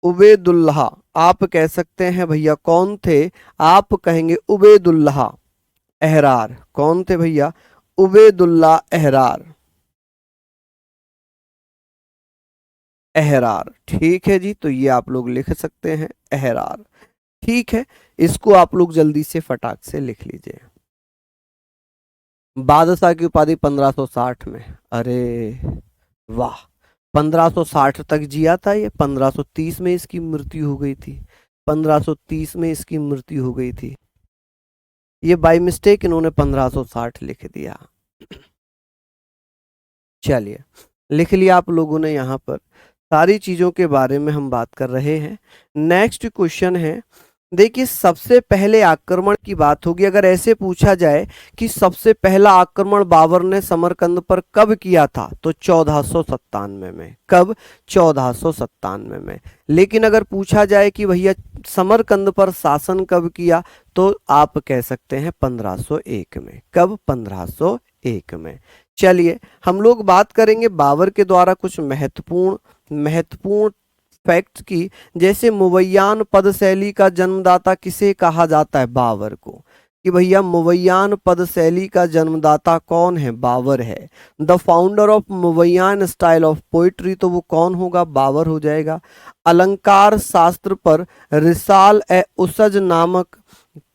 उबैदुल्लाह। आप कह सकते हैं भैया कौन थे? आप कहेंगे उबैदुल्लाह अहरार। कौन थे भैया? उबैदुल्लाह अहरार। अहरार, ठीक है जी। तो ये आप लोग लिख सकते हैं अहरार। ठीक है, इसको आप लोग जल्दी से फटाक से लिख लीजिए। बादशाह की उपाधि 1560 में। अरे वाह, 1560 तक जिया था ये। 1530 में इसकी मृत्यु हो गई थी। 1530 में इसकी मृत्यु हो गई थी। ये बाय मिस्टेक इन्होंने 1560 लिख दिया। चलिए लिख लिया आप लोगों ने। यहाँ पर सारी चीजों के बारे में हम बात कर रहे हैं। नेक्स्ट क्वेश्चन है, देखिए सबसे पहले आक्रमण की बात होगी। अगर ऐसे पूछा जाए कि सबसे पहला आक्रमण बाबर ने समरकंद पर कब किया था? तो 1497 में। कब? 1497 में। लेकिन अगर पूछा जाए कि भैया समरकंद पर शासन कब किया, तो आप कह सकते हैं 1501 में। कब? 1501 में। चलिए हम लोग बात करेंगे बाबर के द्वारा कुछ महत्वपूर्ण फैक्ट्स की। जैसे मुवैयान पद शैली का जन्मदाता किसे कहा जाता है? बाबर को। कि भैया मुवैयान पद शैली का जन्मदाता कौन है? बाबर है। द फाउंडर ऑफ मुवैयान स्टाइल ऑफ पोइट्री, तो वो कौन होगा? बाबर हो जाएगा। अलंकार शास्त्र पर रिसाल ए उसज नामक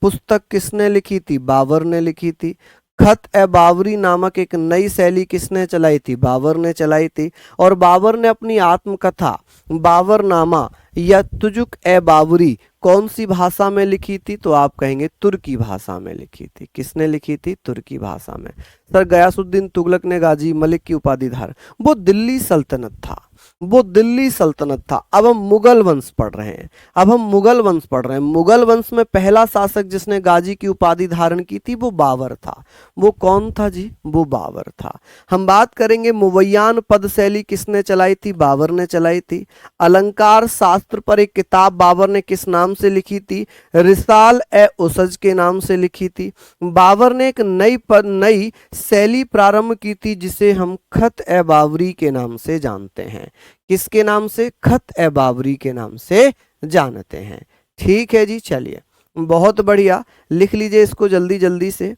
पुस्तक किसने लिखी थी? बाबर ने लिखी थी। खत ए बाबरी नामक एक नई शैली किसने चलाई थी? बाबर ने चलाई थी। और बाबर ने अपनी आत्मकथा बाबरनामा या तुजुक ए बाबरी कौन सी भाषा में लिखी थी? तो आप कहेंगे तुर्की भाषा में लिखी थी। किसने लिखी थी? तुर्की भाषा में। सर गयासुद्दीन तुगलक ने गाजी मलिक की उपाधि धारण, वो दिल्ली सल्तनत था, वो दिल्ली सल्तनत था। अब हम मुगल वंश पढ़ रहे हैं, अब हम मुगल वंश पढ़ रहे हैं। मुगल वंश में पहला शासक जिसने गाजी की उपाधि धारण की थी वो बाबर था। वो कौन था जी? वो बाबर था। हम बात करेंगे मुवैयान पद शैली किसने चलाई थी? बाबर ने चलाई थी। अलंकार शास्त्र पर एक किताब बाबर ने किस नाम से लिखी थी? रिसाल ए उसज के नाम से लिखी थी। बाबर ने एक नई शैली प्रारंभ की थी जिसे हम खत ए बाबरी के नाम से जानते हैं। किसके नाम से? खत ए बाबरी के नाम से जानते हैं। ठीक है जी, चलिए बहुत बढ़िया, लिख लीजिए इसको जल्दी जल्दी से।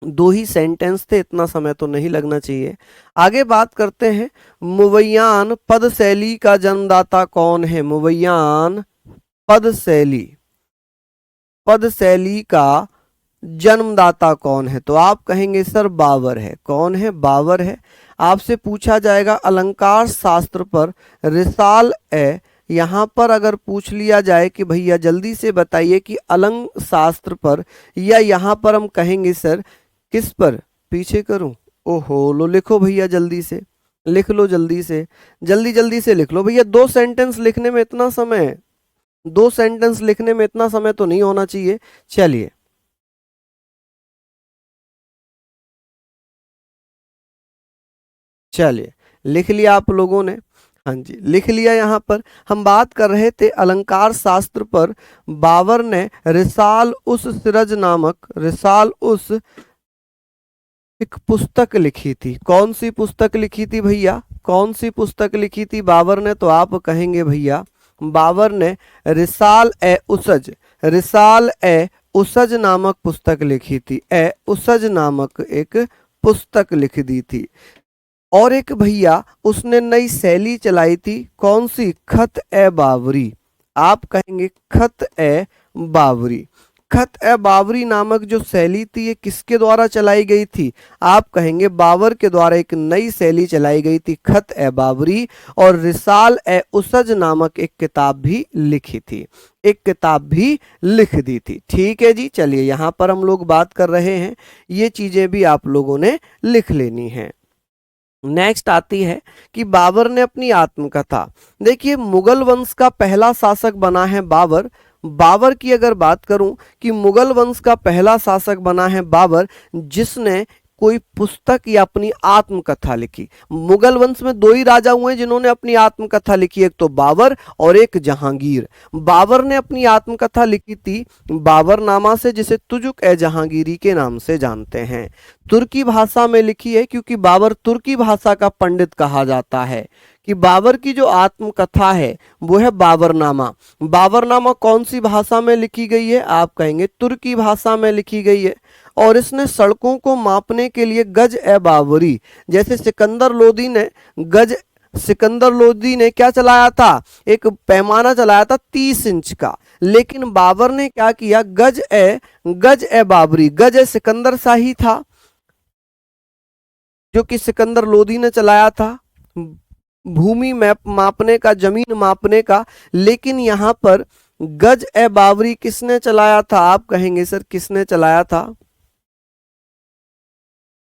दो ही सेंटेंस थे, इतना समय तो नहीं लगना चाहिए। आगे बात करते हैं, मुवैयान पद शैली का जन्मदाता कौन है? मुवैयान पद शैली का जन्मदाता कौन है? तो आप कहेंगे सर बाबर है। कौन है? बाबर है। आपसे पूछा जाएगा अलंकार शास्त्र पर रिसाल ए, यहां पर अगर पूछ लिया जाए कि भैया जल्दी से बताइए कि अलंक शास्त्र पर, या यहां पर हम कहेंगे सर किस पर? पीछे करूं? ओहो, लो लिखो भैया जल्दी से, लिख लो जल्दी से, जल्दी जल्दी से लिख लो भैया। दो सेंटेंस लिखने में इतना समय, दो सेंटेंस लिखने में इतना समय तो नहीं होना चाहिए। चलिए चलिए, लिख लिया आप लोगों ने? हाँ जी, लिख लिया। यहाँ पर हम बात कर रहे थे अलंकार शास्त्र पर। बाबर ने रिसाल उस सिरज नामक, रिसाल उस एक पुस्तक लिखी थी। कौन सी पुस्तक लिखी थी भैया? कौन सी पुस्तक लिखी थी बाबर ने? तो आप कहेंगे भैया बाबर ने रिसाल ए उसज, रिसाल ए उसज नामक पुस्तक लिखी थी। ए उसज नामक एक पुस्तक लिख दी थी। और एक भैया उसने नई शैली चलाई थी। कौन सी? खत ए बाबरी। आप कहेंगे खत ए बाबरी। खत ए बाबरी नामक जो शैली थी ये किसके द्वारा चलाई गई थी? आप कहेंगे बाबर के द्वारा एक नई शैली चलाई गई थी, खत ए बाबरी। और रिसाल ए उसज नामक एक किताब भी लिखी थी, एक किताब भी लिख दी थी। ठीक है जी, चलिए यहां पर हम लोग बात कर रहे हैं, ये चीजें भी आप लोगों ने लिख लेनी है। नेक्स्ट आती है कि बाबर ने अपनी आत्मकथा, देखिए मुगल वंश का पहला शासक बना है बाबर। बाबर की अगर बात करूं कि मुगल वंश का पहला शासक बना है बाबर जिसने कोई पुस्तक या अपनी आत्मकथा लिखी। मुगल वंश में दो ही राजा हुए जिन्होंने अपनी आत्मकथा लिखी, एक तो बाबर और एक जहांगीर। बाबर ने अपनी आत्मकथा लिखी थी बाबरनामा से, जिसे तुजुक ए जहांगीरी के नाम से जानते हैं। तुर्की भाषा में लिखी है क्योंकि बाबर तुर्की भाषा का पंडित कहा जाता है। कि बाबर की जो आत्मकथा है वो है बाबरनामा। बाबरनामा कौन सी भाषा में लिखी गई है? आप कहेंगे तुर्की भाषा में लिखी गई है। और इसने सड़कों को मापने के लिए गज ए बाबरी, जैसे सिकंदर लोदी ने क्या चलाया था? एक पैमाना चलाया था 30 इंच का। लेकिन बाबर ने क्या किया? गज ए बाबरी, गज ए सिकंदर शाही था जो कि सिकंदर लोदी ने चलाया था, भूमि मैप मापने का, जमीन मापने का। लेकिन यहां पर गज ए बाबरी किसने चलाया था? आप कहेंगे सर किसने चलाया था?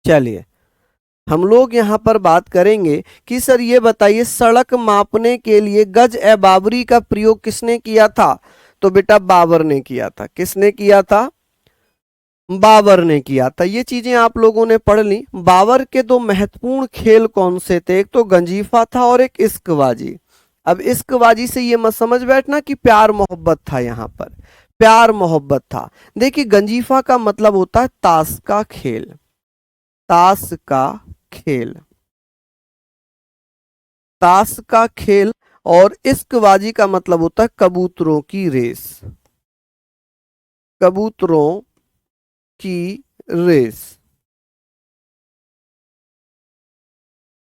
चलिए हम लोग यहां पर बात करेंगे कि सर ये बताइए सड़क मापने के लिए गज ए बाबरी का प्रयोग किसने किया था? तो बेटा बाबर ने किया था। किसने किया था? बाबर ने किया था। ये चीजें आप लोगों ने पढ़ ली। बाबर के दो महत्वपूर्ण खेल कौन से थे? एक तो गंजीफा था और एक इश्कबाजी। अब इश्कबाजी से ये मत समझ बैठना कि प्यार मोहब्बत था, यहां पर प्यार मोहब्बत था। देखिए गंजीफा का मतलब होता है ताश का खेल, ताश का खेल, ताश का खेल। और इश्कबाजी का मतलब होता है कबूतरों की रेस, कबूतरों की रेस,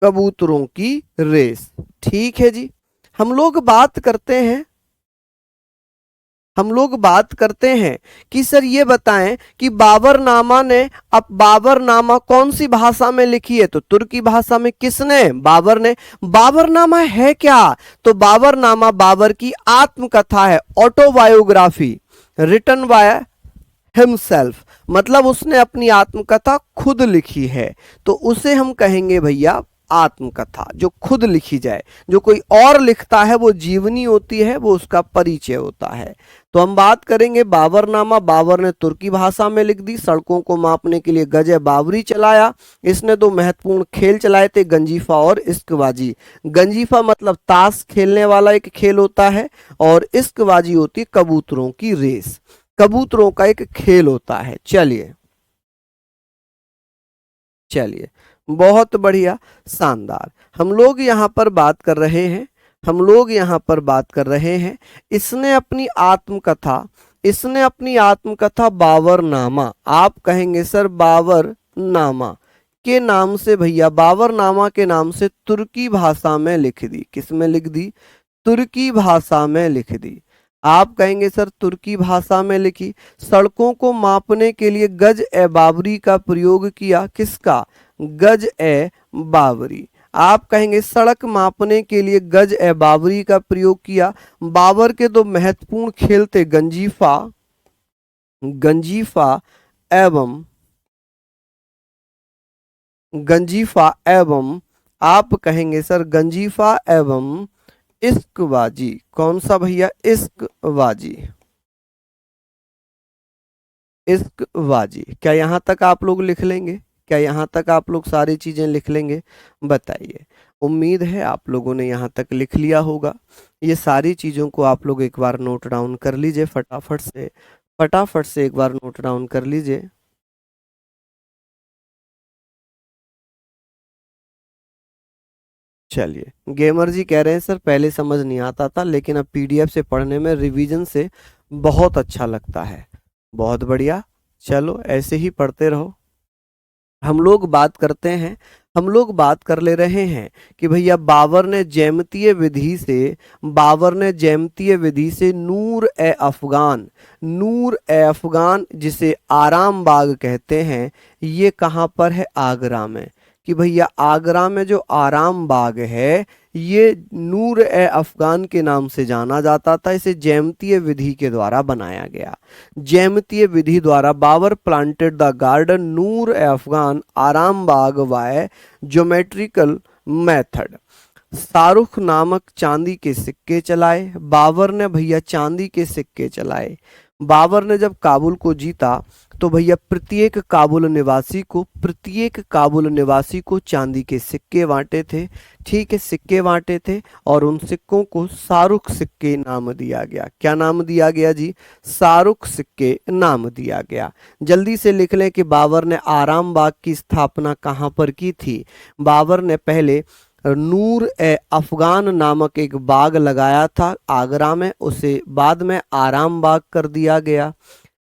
कबूतरों की रेस। ठीक है जी, हम लोग बात करते हैं हम लोग बात करते हैं कि सर ये बताएं कि बाबरनामा ने, अब बाबरनामा कौन सी भाषा में लिखी है? तो तुर्की भाषा में। किसने? बाबर ने। बाबरनामा है क्या? तो बाबरनामा बाबर की आत्मकथा है, ऑटोबायोग्राफी, रिटन बाय हिमसेल्फ, मतलब उसने अपनी आत्मकथा खुद लिखी है, तो उसे हम कहेंगे भैया आत्मकथा। जो खुद लिखी जाए, जो कोई और लिखता है वो जीवनी होती है, वो उसका परिचय होता है। तो हम बात करेंगे बाबरनामा। बाबर ने तुर्की भाषा में लिख दी। सड़कों को मापने के लिए गज बाबरी चलाया। इसने दो महत्वपूर्ण खेल चलाए थे, गंजीफा और इश्कबाजी। गंजीफा मतलब ताश खेलने वाला एक खेल होता है, और इश्कबाजी होती है कबूतरों की रेस, कबूतरों का एक खेल होता है। चलिए चलिए, बहुत बढ़िया, शानदार। हम लोग यहाँ पर बात कर रहे हैं, हम लोग यहाँ पर बात कर रहे हैं, इसने अपनी आत्मकथा, इसने अपनी आत्मकथा बाबरनामा, आप कहेंगे सर बाबरनामा के नाम से, भैया बाबरनामा के नाम से तुर्की भाषा में लिख दी। किस में लिख दी? तुर्की भाषा में लिख दी। आप कहेंगे सर तुर्की भाषा में लिखी। सड़कों को मापने के लिए गज ए बाबरी का प्रयोग किया। किसका? गज ए बाबरी। आप कहेंगे सड़क मापने के लिए गज ए बाबरी का प्रयोग किया। बाबर के दो महत्वपूर्ण खेल थे, गंजीफा, गंजीफा एवं, गंजीफा एवं, आप कहेंगे सर गंजीफा एवं इश्कबाजी। कौन सा भैया? इश्कबाजी, इश्कबाजी। क्या यहां तक आप लोग लिख लेंगे? क्या यहां तक आप लोग सारी चीजें लिख लेंगे? बताइए। उम्मीद है आप लोगों ने यहां तक लिख लिया होगा। ये सारी चीजों को आप लोग एक बार नोट डाउन कर लीजिए, फटाफट से, फटाफट से एक बार नोट डाउन कर लीजिए। चलिए, गेमर जी कह रहे हैं सर पहले समझ नहीं आता था, लेकिन अब पीडीएफ से पढ़ने में, रिवीजन से बहुत अच्छा लगता है। बहुत बढ़िया, चलो ऐसे ही पढ़ते रहो। हम लोग बात करते हैं, हम लोग बात कर ले रहे हैं कि भैया बाबर ने जैमतीय विधि से, बाबर ने जैमतीय विधि से नूर ए अफगान, नूर ए अफगान जिसे आराम बाग कहते हैं, ये कहाँ पर है? आगरा में। कि भैया आगरा में जो आराम बाग है, ये नूर ए अफगान के नाम से जाना जाता था। इसे जैमतीय विधि के द्वारा बनाया गया। जैमतीय विधि द्वारा बाबर प्लांटेड द गार्डन नूर ए अफगान आराम बाग बाय ज्योमेट्रिकल मेथड। शाहरुख नामक चांदी के सिक्के चलाए। बाबर ने भैया चांदी के सिक्के चलाए। बाबर ने जब काबुल को जीता तो भैया प्रत्येक काबुल निवासी को, प्रत्येक काबुल निवासी को चांदी के सिक्के बांटे थे। ठीक है, सिक्के बांटे थे, और उन सिक्कों को शाहरुख सिक्के नाम दिया गया। क्या नाम दिया गया जी? शाहरुख सिक्के नाम दिया गया। जल्दी से लिख लें कि बाबर ने आराम बाग की स्थापना कहाँ पर की थी? बाबर ने पहले नूर ए अफगान नामक एक बाग लगाया था आगरा में, उसे बाद में आराम बाग कर दिया गया।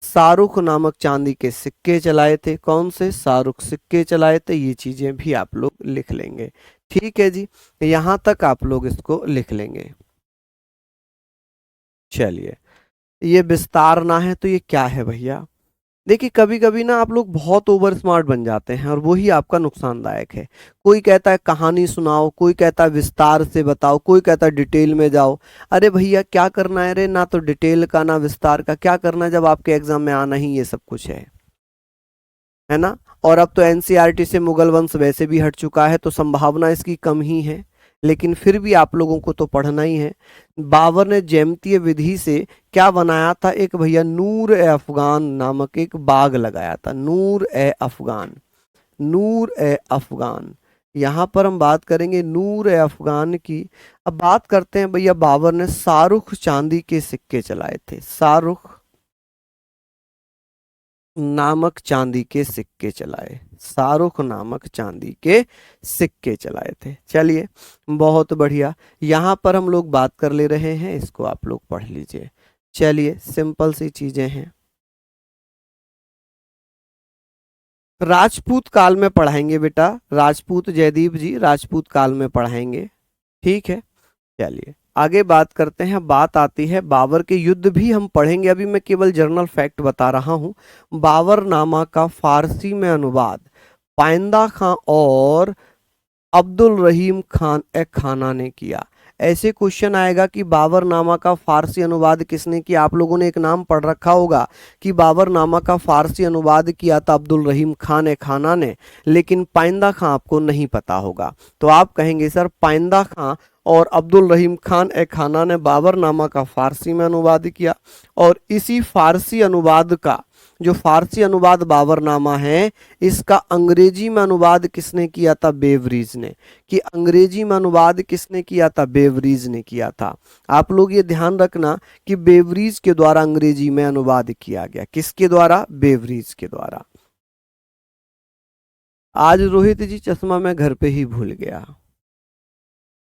शाहरुख नामक चांदी के सिक्के चलाए थे। कौन से? शाहरुख सिक्के चलाए थे। ये चीजें भी आप लोग लिख लेंगे। ठीक है जी, यहां तक आप लोग इसको लिख लेंगे। चलिए, ये विस्तार ना है तो ये क्या है भैया? देखिए कभी कभी ना आप लोग बहुत ओवर स्मार्ट बन जाते हैं, और वही आपका नुकसानदायक है। कोई कहता है कहानी सुनाओ, कोई कहता है विस्तार से बताओ, कोई कहता है डिटेल में जाओ। अरे भैया क्या करना है रे? ना तो डिटेल का ना विस्तार का, क्या करना है जब आपके एग्जाम में आना ही ये सब कुछ है ना? और अब तो एनसीईआरटी से मुगल वंश वैसे भी हट चुका है, तो संभावना इसकी कम ही है, लेकिन फिर भी आप लोगों को तो पढ़ना ही है। बाबर ने जैमतीय विधि से क्या बनाया था? एक भैया नूर ए अफगान नामक एक बाग लगाया था। नूर ए अफगान, नूर ए अफगान। यहाँ पर हम बात करेंगे नूर ए अफगान की। अब बात करते हैं भैया, बाबर ने शाहरुख चांदी के सिक्के चलाए थे। शाहरुख नामक चांदी के सिक्के चलाए, शाहरुख नामक चांदी के सिक्के चलाए थे। चलिए, बहुत बढ़िया। यहाँ पर हम लोग बात कर ले रहे हैं, इसको आप लोग पढ़ लीजिए। चलिए, सिंपल सी चीजें हैं, राजपूत काल में पढ़ाएंगे बेटा। राजपूत जयदीप जी राजपूत काल में पढ़ाएंगे। ठीक है, चलिए आगे बात करते हैं, बात आती है बाबर के युद्ध भी हम पढ़ेंगे, अभी मैं केवल जनरल फैक्ट बता रहा हूं। बाबरनामा का फारसी में अनुवाद पाइंदा खां और अब्दुल रहीम खान ए खाना ने किया। ऐसे क्वेश्चन आएगा कि बाबरनामा का फारसी अनुवाद किसने किया। आप लोगों ने एक नाम पढ़ रखा होगा कि बाबरनामा का फारसी अनुवाद किया था अब्दुल रहीम खान ए खाना ने, लेकिन पाइंदा खां आपको नहीं पता होगा। तो आप कहेंगे सर पाइंदा खां और अब्दुल रहीम खान ए खाना ने बाबरनामा का फारसी में अनुवाद किया, और इसी फारसी अनुवाद का जो फारसी अनुवाद बाबरनामा है, इसका अंग्रेजी में अनुवाद किसने किया था? बेवरीज ने। कि अंग्रेजी में अनुवाद किसने किया था? बेवरीज ने किया था। आप लोग ये ध्यान रखना कि बेवरीज के द्वारा अंग्रेजी में अनुवाद किया गया। किसके द्वारा? बेवरीज के द्वारा। आज रोहित जी चश्मा मैं घर पे ही भूल गया।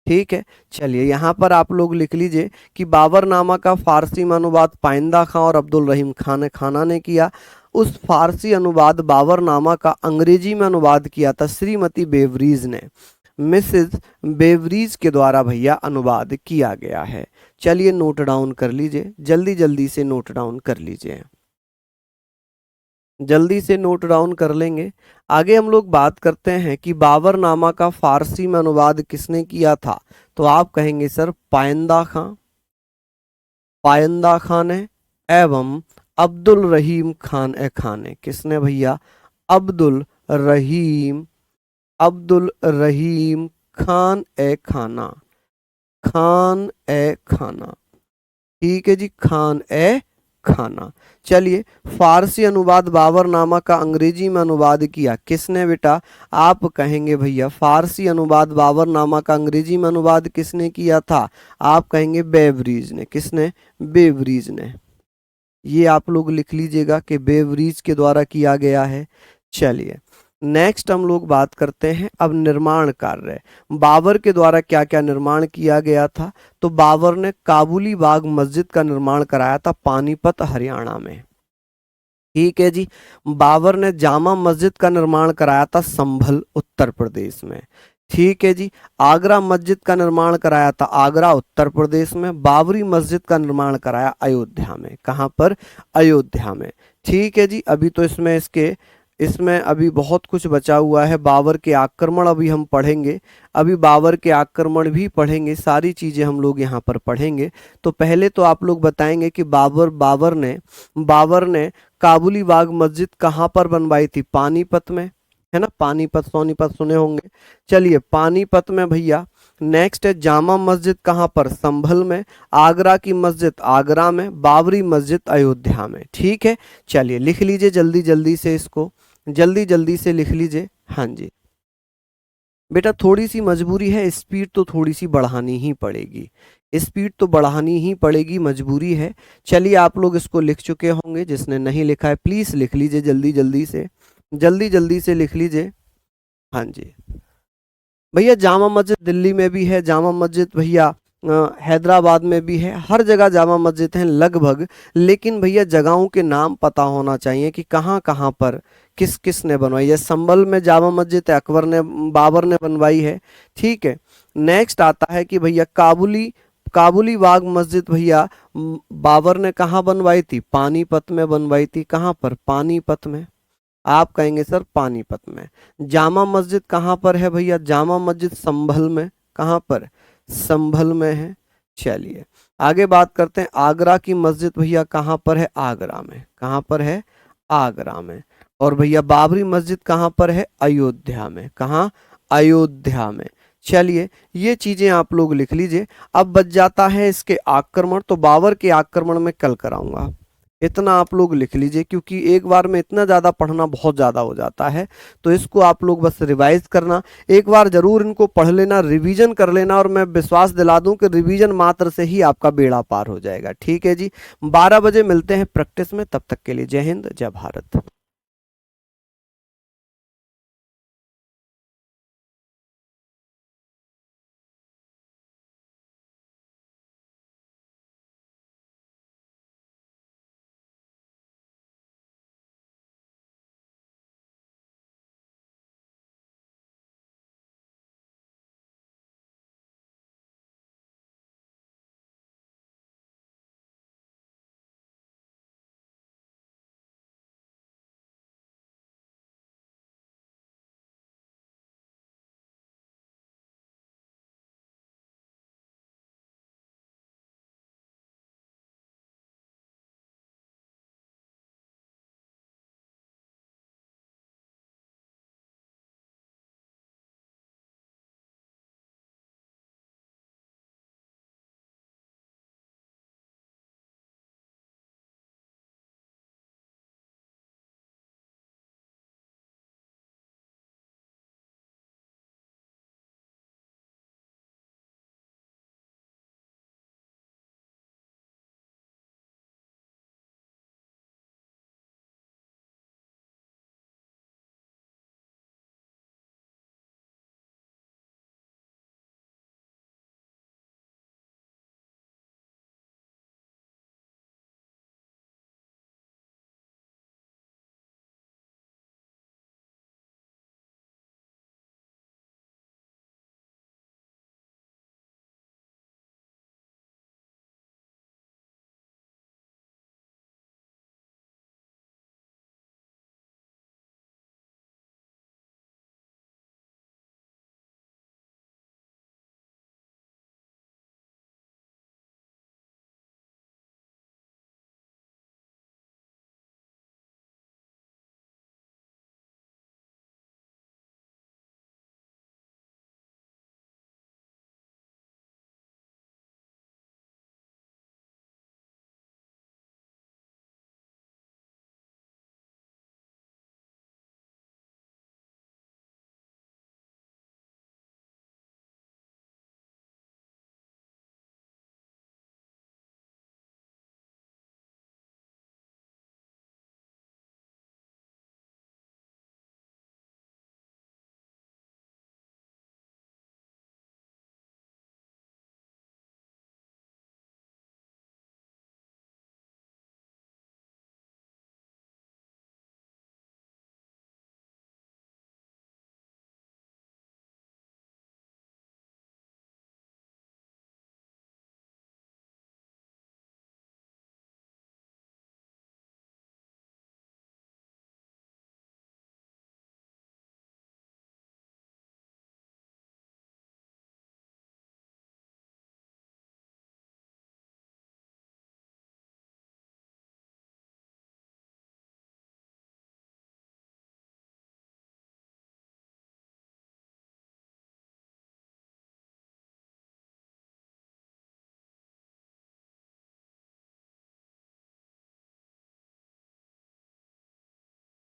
ठीक है, चलिए यहां पर आप लोग लिख लीजिए कि बाबरनामा का फारसी में अनुवाद पाइंदा खां और अब्दुल रहीम खान खाना ने किया। उस फारसी अनुवाद बाबरनामा का अंग्रेजी में अनुवाद किया था श्रीमती बेवरीज ने, मिसेस बेवरीज के द्वारा भैया अनुवाद किया गया है। चलिए नोट डाउन कर लीजिए, जल्दी जल्दी से नोट डाउन कर लीजिए, जल्दी से नोट डाउन कर लेंगे। आगे हम लोग बात करते हैं कि बाबरनामा का फारसी में अनुवाद किसने किया था। तो आप कहेंगे सर पाइंदा खां, पाइंदा खां ने एवं अब्दुल रहीम खान ए खान ने। किसने भैया? अब्दुल रहीम, अब्दुल रहीम खान ए खाना, खान ए खाना। ठीक है जी, खान ए खाना। चलिए फारसी अनुवाद बाबरनामा का अंग्रेजी में अनुवाद किया किसने बेटा? आप कहेंगे भैया फारसी अनुवाद बाबरनामा का अंग्रेजी में अनुवाद किसने किया था? आप कहेंगे बेवरीज ने। किसने? बेवरीज ने। ये आप लोग लिख लीजिएगा कि बेवरीज के द्वारा किया गया है। चलिए नेक्स्ट हम लोग बात करते हैं अब निर्माण कार्य। बाबर के द्वारा क्या क्या निर्माण किया गया था? तो बाबर ने काबुली बाग मस्जिद का निर्माण कराया था पानीपत हरियाणा में। ठीक है जी। बाबर ने जामा मस्जिद का निर्माण कराया था संभल उत्तर प्रदेश में। ठीक है जी। आगरा मस्जिद का निर्माण कराया था आगरा उत्तर प्रदेश में। बाबरी मस्जिद का निर्माण कराया अयोध्या में। कहां पर? अयोध्या में। ठीक है जी। अभी तो इसमें अभी बहुत कुछ बचा हुआ है। बाबर के आक्रमण अभी हम पढ़ेंगे, अभी बाबर के आक्रमण भी पढ़ेंगे, सारी चीजें हम लोग यहाँ पर पढ़ेंगे। तो पहले तो आप लोग बताएंगे कि बाबर ने काबुली बाग मस्जिद कहाँ पर बनवाई थी? पानीपत में, है ना। पानीपत सोनीपत सुने होंगे। चलिए पानीपत में भैया। नेक्स्ट है जामा मस्जिद कहाँ पर? संभल में। आगरा की मस्जिद आगरा में। बाबरी मस्जिद अयोध्या में। ठीक है, चलिए लिख लीजिए जल्दी जल्दी से, इसको जल्दी जल्दी से लिख लीजिए। हाँ जी बेटा, थोड़ी सी मजबूरी है, स्पीड तो थोड़ी सी बढ़ानी ही पड़ेगी, स्पीड तो बढ़ानी ही पड़ेगी, मजबूरी है। चलिए आप लोग इसको लिख चुके होंगे, जिसने नहीं लिखा है प्लीज लिख लीजिए जल्दी जल्दी से, जल्दी जल्दी से लिख लीजिए। हाँ जी भैया, जामा मस्जिद दिल्ली में भी है, जामा मस्जिद भैया हैदराबाद में भी है, हर जगह जामा मस्जिद है लगभग। लेकिन भैया जगहों के नाम पता होना चाहिए कि कहाँ कहाँ पर किस किस ने बनवाई है। संभल में जामा मस्जिद बाबर ने बनवाई है। ठीक है। नेक्स्ट आता है कि भैया काबुली बाग मस्जिद भैया बाबर ने कहाँ बनवाई थी? पानीपत में बनवाई थी। कहाँ पर? पानीपत में। आप कहेंगे सर पानीपत में। जामा मस्जिद कहाँ पर है भैया? जामा मस्जिद संभल में। कहाँ पर? संभल में है। चलिए आगे बात करते हैं। आगरा की मस्जिद भैया कहाँ पर है? आगरा में। कहाँ पर है? आगरा में। और भैया बाबरी मस्जिद कहाँ पर है? अयोध्या में। कहाँ? अयोध्या में। चलिए ये चीजें आप लोग लिख लीजिए। अब बच जाता है इसके आक्रमण, तो बाबर के आक्रमण में कल कराऊंगा, इतना आप लोग लिख लीजिए, क्योंकि एक बार में इतना ज़्यादा पढ़ना बहुत ज़्यादा हो जाता है। तो इसको आप लोग बस रिवाइज करना, एक बार ज़रूर इनको पढ़ लेना, रिवीजन कर लेना, और मैं विश्वास दिला दूं कि रिवीजन मात्र से ही आपका बेड़ा पार हो जाएगा। ठीक है जी। 12 बजे मिलते हैं प्रैक्टिस में, तब तक के लिए जय हिंद जय भारत।